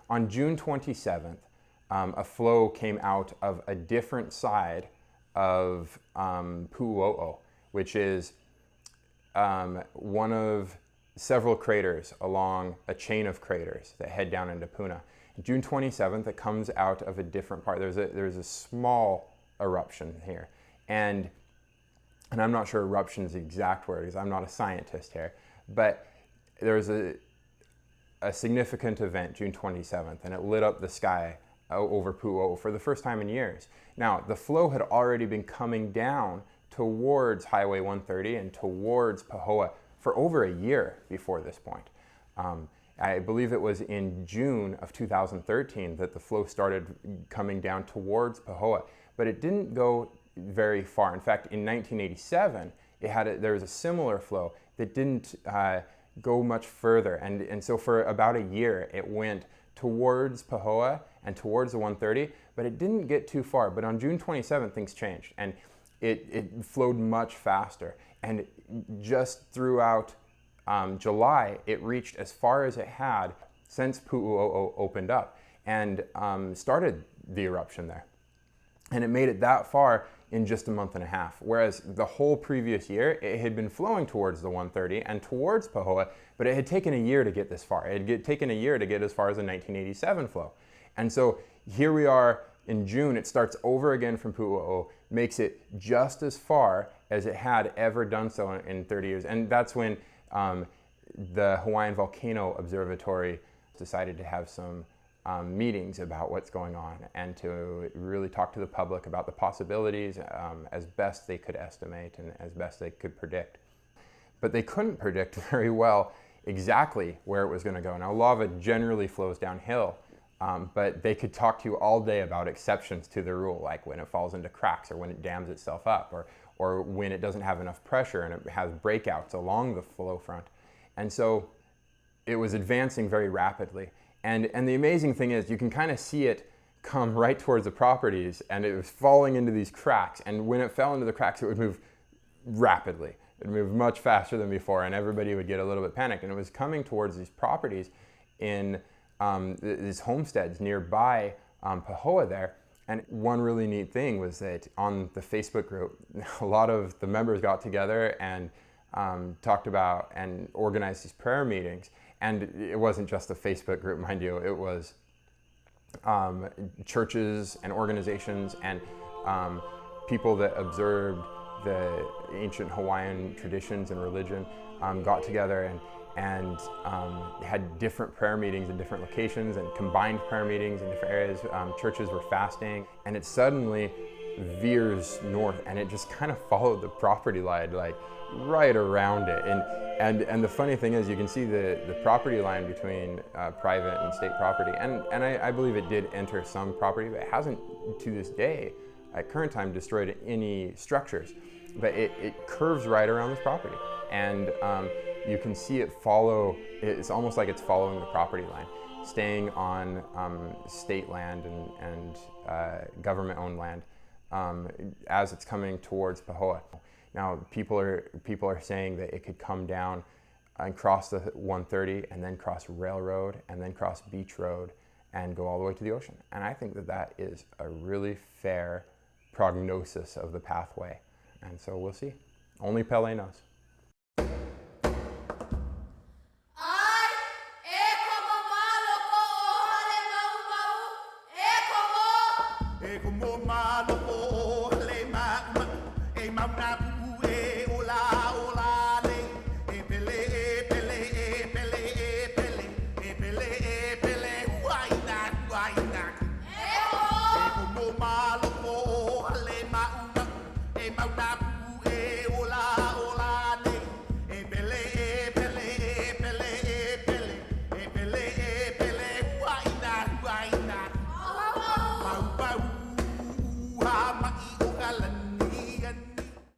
On June 27th, a flow came out of a different side of Pu'u O'o, which is one of several craters along a chain of craters that head down into Puna. June 27th, it comes out of a different part. There's a small eruption here, and I'm not sure eruption is the exact word because I'm not a scientist here, but there's a significant event, June 27th, and it lit up the sky over Pu'u O'o for the first time in years. Now, the flow had already been coming down towards Highway 130 and towards Pahoa for over a year before this point. I believe it was in June of 2013 that the flow started coming down towards Pahoa, but it didn't go very far. In fact, in 1987, there was a similar flow that didn't go much further, and so for about a year it went towards Pahoa and towards the 130, but it didn't get too far. But on June 27th, things changed, and it flowed much faster, and just throughout July it reached as far as it had since Pu'u O'o opened up and started the eruption there, and it made it that far in just a month and a half, whereas the whole previous year it had been flowing towards the 130 and towards Pahoa, but it had taken a year to get this far. It had taken a year to get as far as the 1987 flow. And so here we are in June, it starts over again from Pu'u O'o, makes it just as far as it had ever done so in 30 years. And that's when the Hawaiian Volcano Observatory decided to have some meetings about what's going on and to really talk to the public about the possibilities as best they could estimate and as best they could predict. But they couldn't predict very well exactly where it was going to go. Now, lava generally flows downhill, but they could talk to you all day about exceptions to the rule, like when it falls into cracks or when it dams itself up or when it doesn't have enough pressure and it has breakouts along the flow front. And so it was advancing very rapidly. And the amazing thing is you can kind of see it come right towards the properties, and it was falling into these cracks. And when it fell into the cracks, it would move rapidly. It would move much faster than before, and everybody would get a little bit panicked. And it was coming towards these properties in these homesteads nearby Pahoa there. And one really neat thing was that on the Facebook group, a lot of the members got together and talked about and organized these prayer meetings. And it wasn't just a Facebook group, mind you, it was churches and organizations and people that observed the ancient Hawaiian traditions and religion got together and had different prayer meetings in different locations and combined prayer meetings in different areas. Churches were fasting, and it suddenly veers north, and it just kind of followed the property line, like right around it. And the funny thing is, you can see the property line between private and state property, and I believe it did enter some property, but it hasn't to this day, at current time, destroyed any structures. But it curves right around this property, and you can see it follow. It's almost like it's following the property line, staying on state land and government-owned land as it's coming towards Pahoa. Now, people are saying that it could come down and cross the 130 and then cross Railroad and then cross Beach Road and go all the way to the ocean. And I think that that is a really fair prognosis of the pathway. And so we'll see. Only Pele knows. Mau